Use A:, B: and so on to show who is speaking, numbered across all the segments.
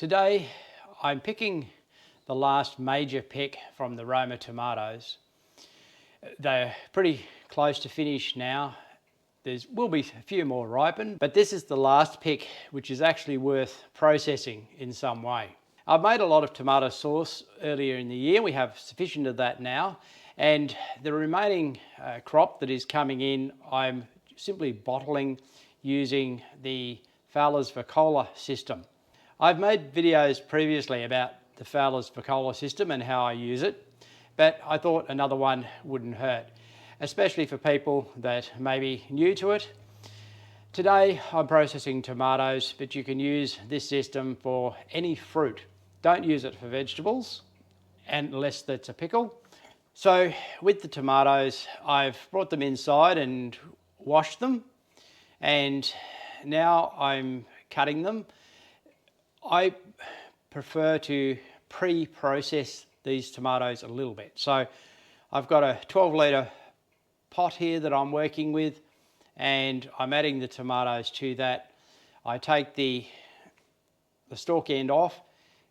A: Today I'm picking the last major pick from the Roma tomatoes. They're pretty close to finish now. There will be a few more ripened, but this is the last pick which is actually worth processing in some way. I've made a lot of tomato sauce earlier in the year. We have sufficient of that now, and the remaining crop that is coming in, I'm simply bottling using the Fowlers Vacola system. I've made videos previously about the Fowlers Vacola system and how I use it, but I thought another one wouldn't hurt, especially for people that may be new to it. Today I'm processing tomatoes, but you can use this system for any fruit. Don't use it for vegetables, unless that's a pickle. So with the tomatoes, I've brought them inside and washed them, and now I'm cutting them. I prefer to pre-process these tomatoes a little bit. So I've got a 12-litre pot here that I'm working with, and I'm adding the tomatoes to that. I take the stalk end off,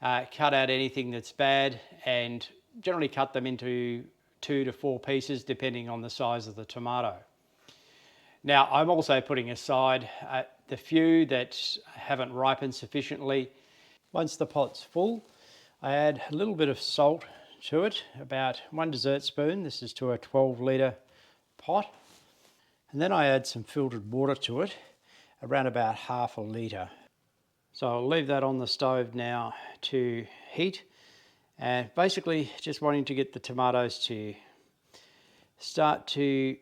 A: cut out anything that's bad, and generally cut them into 2 to 4 pieces depending on the size of the tomato. Now I'm also putting aside the few that haven't ripened sufficiently. Once the pot's full, I add a little bit of salt to it, about 1 dessert spoon. This is to a 12-litre pot. And then I add some filtered water to it, around about ½ litre. So I'll leave that on the stove now to heat, and basically just wanting to get the tomatoes to start to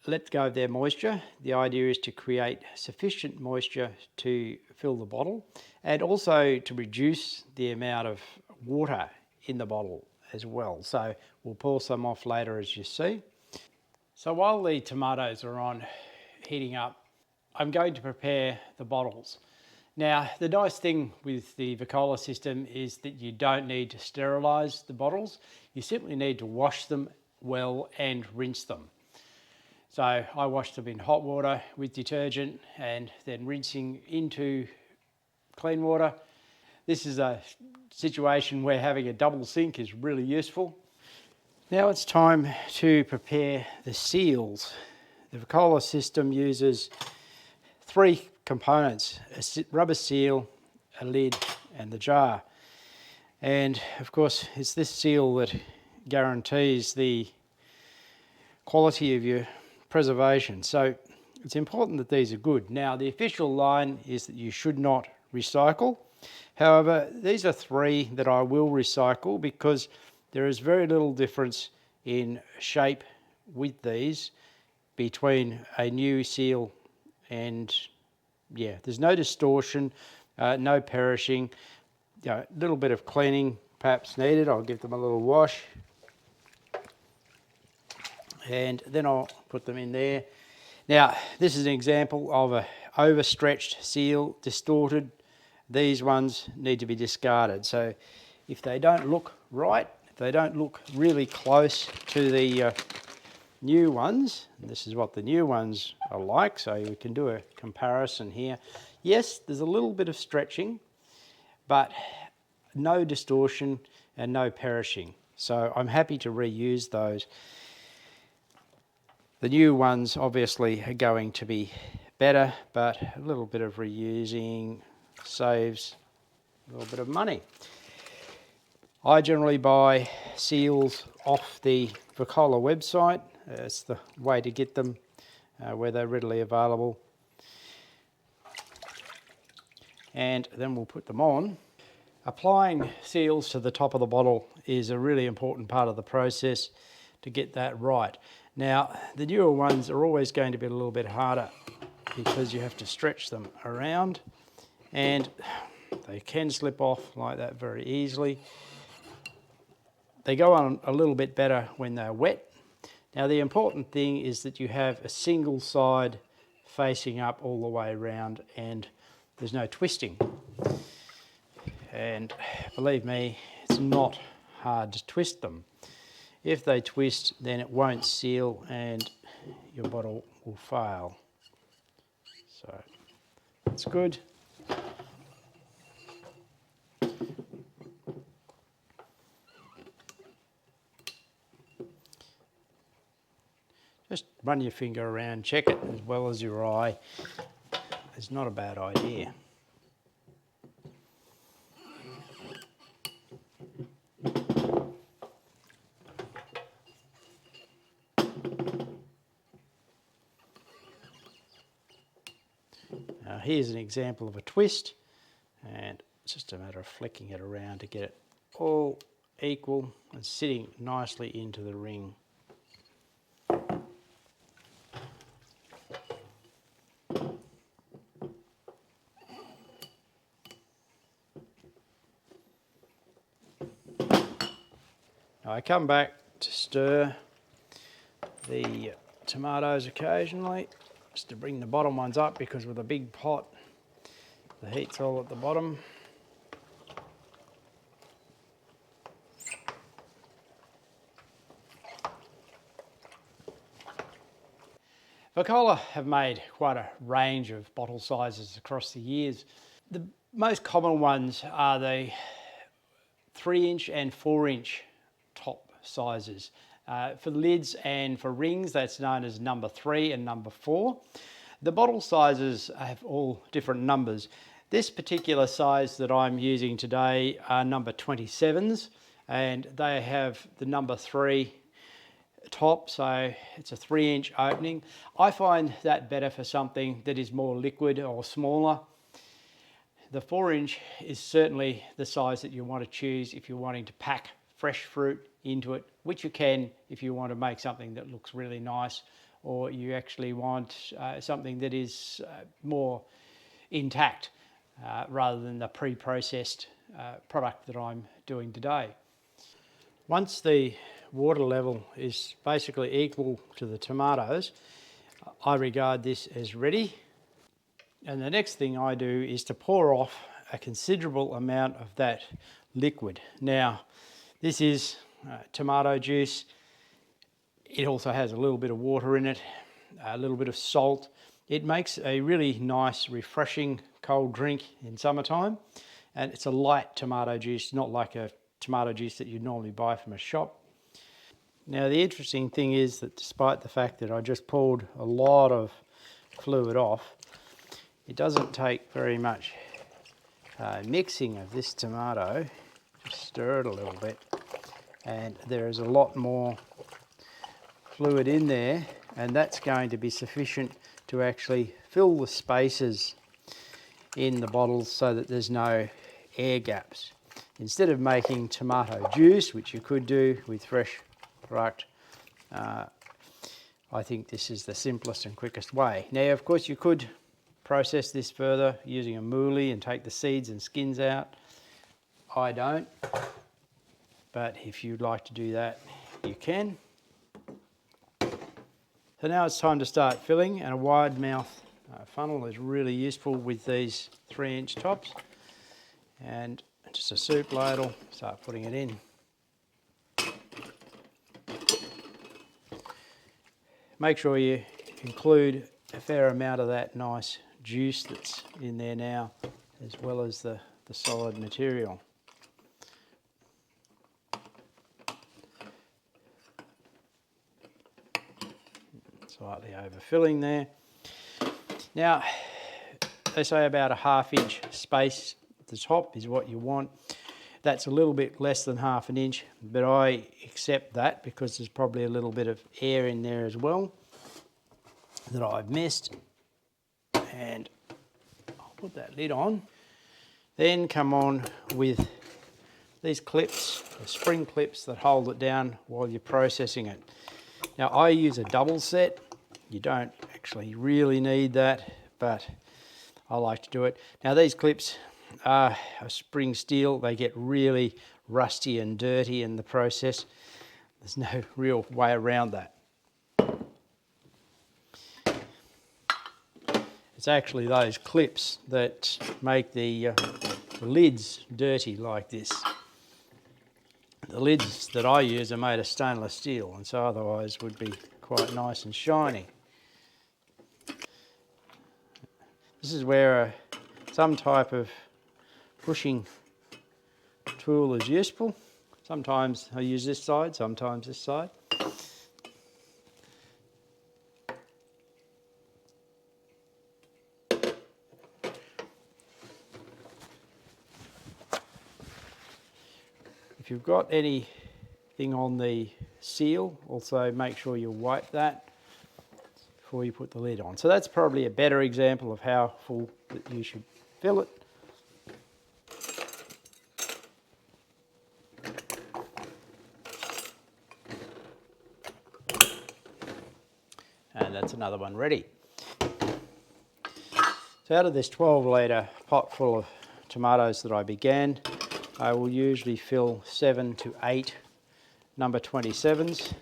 A: let go of their moisture. The idea is to create sufficient moisture to fill the bottle, and also to reduce the amount of water in the bottle as well. So we'll pour some off later, as you see. So while the tomatoes are on heating up, I'm going to prepare the bottles. Now, the nice thing with the Vacola system is that you don't need to sterilize the bottles. You simply need to wash them well and rinse them. So I wash them in hot water with detergent and then rinsing into clean water. This is a situation where having a double sink is really useful. Now it's time to prepare the seals. The Vacola system uses 3 components: a rubber seal, a lid, and the jar. And of course, it's this seal that guarantees the quality of your preservation. So it's important that these are good. Now, the official line is that you should not recycle. However, these are 3 that I will recycle because there is very little difference in shape with these between a new seal and, yeah, there's no distortion, no perishing. A little bit of cleaning perhaps needed. I'll give them a little wash, and then I'll put them in there. Now, this is an example of an overstretched seal, distorted. These ones need to be discarded. So if they don't look right, if they don't look really close to the new ones, and this is what the new ones are like, so we can do a comparison here. Yes, there's a little bit of stretching, but no distortion and no perishing. So I'm happy to reuse those. The new ones obviously are going to be better, but a little bit of reusing saves a little bit of money. I generally buy seals off the Vacola website. It's the way to get them where they're readily available. And then we'll put them on. Applying seals to the top of the bottle is a really important part of the process to get that right. Now, the newer ones are always going to be a little bit harder because you have to stretch them around, and they can slip off like that very easily. They go on a little bit better when they're wet. Now, the important thing is that you have a single side facing up all the way around and there's no twisting. And believe me, it's not hard to twist them. If they twist, then it won't seal and your bottle will fail. So that's good. Just run your finger around, check it as well as your eye. It's not a bad idea. Now here's an example of a twist, and it's just a matter of flicking it around to get it all equal and sitting nicely into the ring. Now I come back to stir the tomatoes occasionally, just to bring the bottom ones up, because with a big pot the heat's all at the bottom. Vacola have made quite a range of bottle sizes across the years. The most common ones are the 3-inch and 4-inch top sizes. For lids and for rings, that's known as number 3 and number 4. The bottle sizes have all different numbers. This particular size that I'm using today are number 27s, and they have the number 3 top, so it's a 3-inch opening. I find that better for something that is more liquid or smaller. The 4-inch is certainly the size that you want to choose if you're wanting to pack fresh fruit into it, which you can if you want to make something that looks really nice, or you actually want something that is more intact rather than the pre-processed product that I'm doing today. Once the water level is basically equal to the tomatoes, I regard this as ready. And the next thing I do is to pour off a considerable amount of that liquid. Now, this is tomato juice. It also has a little bit of water in it, a little bit of salt. It makes a really nice, refreshing cold drink in summertime. And it's a light tomato juice, not like a tomato juice that you'd normally buy from a shop. Now the interesting thing is that despite the fact that I just poured a lot of fluid off, it doesn't take very much mixing of this tomato. Just stir it a little bit, and there is a lot more fluid in there, and that's going to be sufficient to actually fill the spaces in the bottles so that there's no air gaps. Instead of making tomato juice, which you could do with fresh product, I think this is the simplest and quickest way. Now, of course, you could process this further using a moolie and take the seeds and skins out. I don't, but if you'd like to do that, you can. So now it's time to start filling, and a wide mouth funnel is really useful with these 3-inch tops. And just a soup ladle, start putting it in. Make sure you include a fair amount of that nice juice that's in there now, as well as the solid material. Slightly overfilling there. Now, they say about a 1/2 inch space at the top is what you want. That's a little bit less than 1/2 inch, but I accept that because there's probably a little bit of air in there as well that I've missed. And I'll put that lid on. Then come on with these clips, the spring clips that hold it down while you're processing it. Now I use a double set. You don't actually really need that, but I like to do it. Now these clips are a spring steel. They get really rusty and dirty in the process. There's no real way around that. It's actually those clips that make the lids dirty like this. The lids that I use are made of stainless steel, and so otherwise would be quite nice and shiny. This is where some type of pushing tool is useful. Sometimes I use this side, sometimes this side. If you've got anything on the seal, also make sure you wipe that before you put the lid on. So that's probably a better example of how full that you should fill it. And that's another one ready. So out of this 12-litre pot full of tomatoes that I began, I will usually fill 7 to 8 number 27s,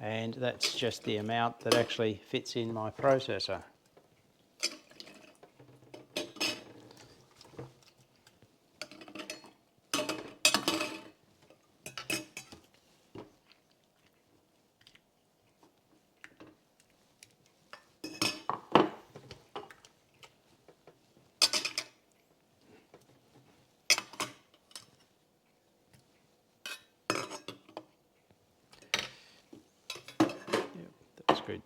A: and that's just the amount that actually fits in my processor. That's good.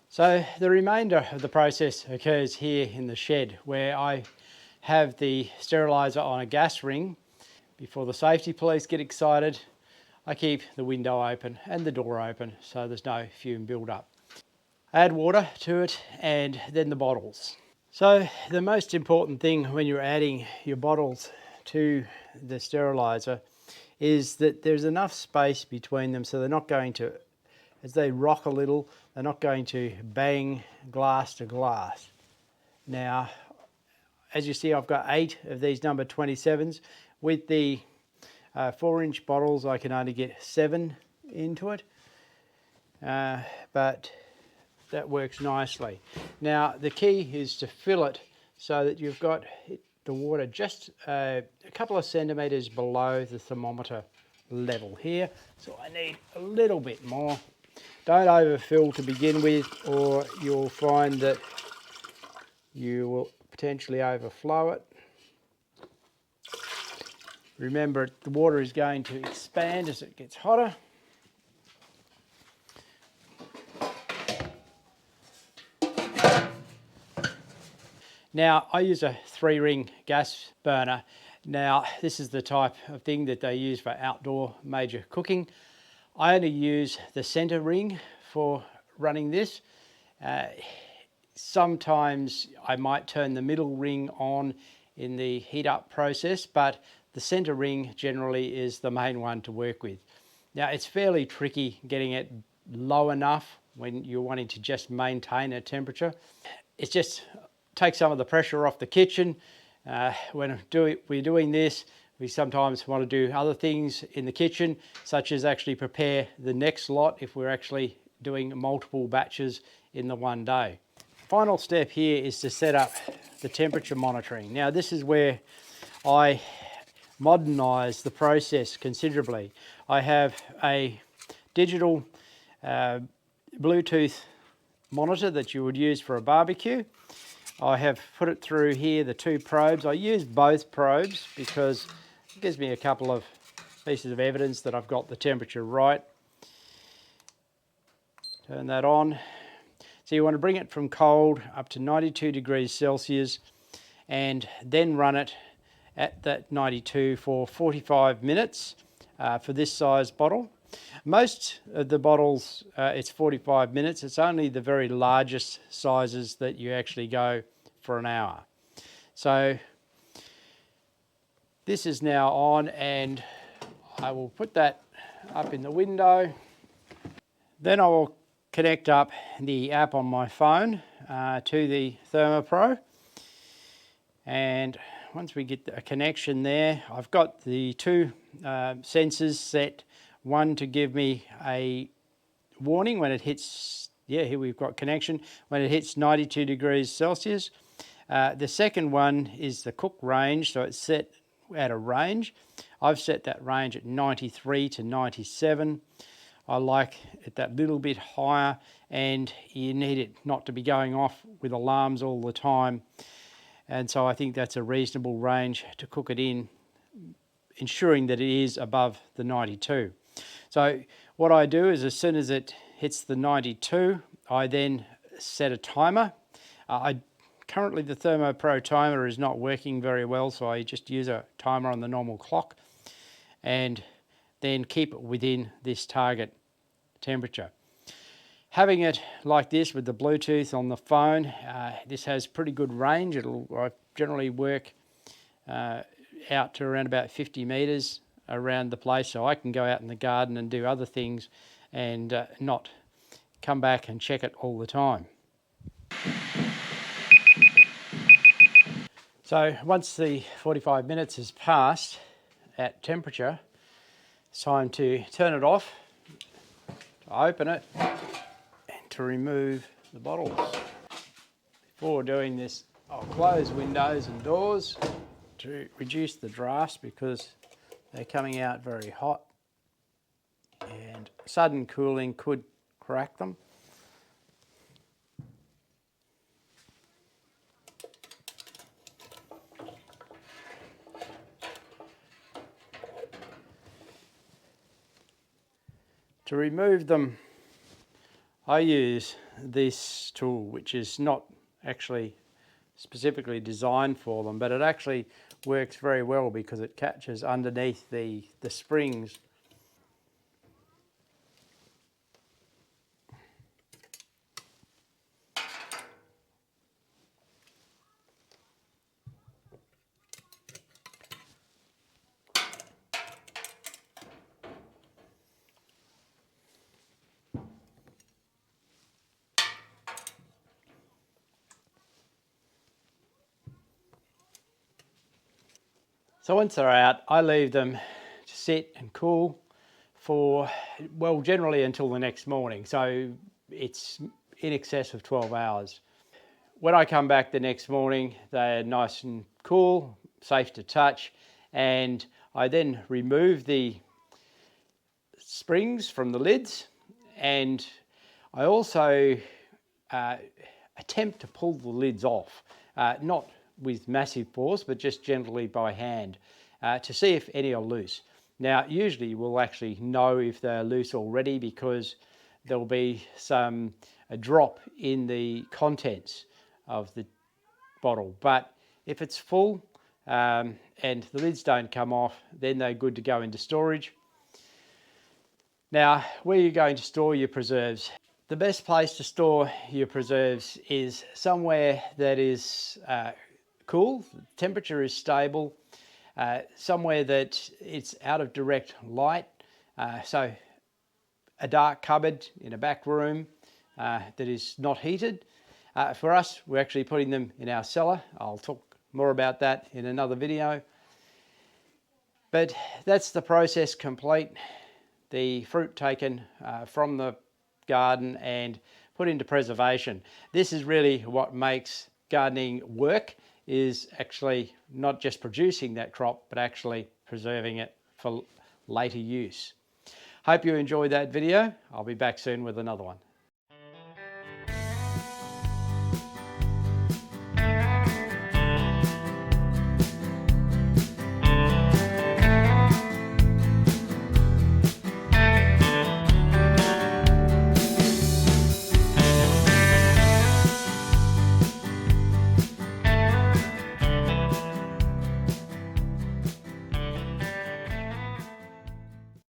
A: So the remainder of the process occurs here in the shed, where I have the steriliser on a gas ring. Before the safety police get excited, I keep the window open and the door open so there's no fume build-up. Add water to it and then the bottles. So the most important thing when you're adding your bottles to the steriliser is that there's enough space between them so they're not going to, as they rock a little, they're not going to bang glass to glass. Now, as you see, I've got 8 of these number 27s. With the 4-inch bottles, I can only get 7 into it, but that works nicely. Now, the key is to fill it so that you've got the water just a couple of centimetres below the thermometer level here. So I need a little bit more. Don't overfill to begin with, or you'll find that you will potentially overflow it. Remember, the water is going to expand as it gets hotter. Now, I use a 3-ring gas burner. Now, this is the type of thing that they use for outdoor major cooking. I only use the center ring for running this. Sometimes I might turn the middle ring on in the heat up process, but the center ring generally is the main one to work with. Now, it's fairly tricky getting it low enough when you're wanting to just maintain a temperature. It just takes some of the pressure off the kitchen. When we're doing this, we sometimes want to do other things in the kitchen, such as actually prepare the next lot if we're actually doing multiple batches in the one day. Final step here is to set up the temperature monitoring. Now, this is where I modernize the process considerably. I have a digital Bluetooth monitor that you would use for a barbecue. I have put it through here, the 2 probes. I use both probes because it gives me a couple of pieces of evidence that I've got the temperature right. Turn that on. So you want to bring it from cold up to 92 degrees Celsius and then run it at that 92 for 45 minutes for this size bottle. Most of the bottles, it's 45 minutes. It's only the very largest sizes that you actually go for an hour. So this is now on, and I will put that up in the window. Then I will connect up the app on my phone to the ThermoPro. And once we get a connection there, I've got the 2 sensors set. One to give me a warning when it hits, here we've got connection, when it hits 92 degrees Celsius. The second one is the cook range, so it's set at a range. I've set that range at 93 to 97. I like it that little bit higher, and you need it not to be going off with alarms all the time. And so I think that's a reasonable range to cook it in, ensuring that it is above the 92. So what I do is as soon as it hits the 92, I then set a timer. Currently the ThermoPro timer is not working very well, so I just use a timer on the normal clock and then keep it within this target temperature. Having it like this with the Bluetooth on the phone, this has pretty good range. I generally work out to around about 50 meters around the place, so I can go out in the garden and do other things and not come back and check it all the time. So once the 45 minutes has passed at temperature, it's time to turn it off, to open it and to remove the bottles. Before doing this, I'll close windows and doors to reduce the drafts because they're coming out very hot and sudden cooling could crack them. To remove them, I use this tool, which is not actually specifically designed for them, but it actually works very well because it catches underneath the springs. So once they're out, I leave them to sit and cool for, well, generally until the next morning. So it's in excess of 12 hours. When I come back the next morning, they're nice and cool, safe to touch, and I then remove the springs from the lids, and I also attempt to pull the lids off, not with massive force, but just gently by hand to see if any are loose. Now, usually we'll actually know if they're loose already because there'll be a drop in the contents of the bottle. But if it's full and the lids don't come off, then they're good to go into storage. Now, where you're going to store your preserves. The best place to store your preserves is somewhere that is cool, the temperature is stable, somewhere that it's out of direct light, so a dark cupboard in a back room that is not heated. For us, we're actually putting them in our cellar. I'll talk more about that in another video. But that's the process complete. The fruit taken from the garden and put into preservation. This is really what makes gardening work, is actually not just producing that crop, but actually preserving it for later use. Hope you enjoyed that video. I'll be back soon with another one.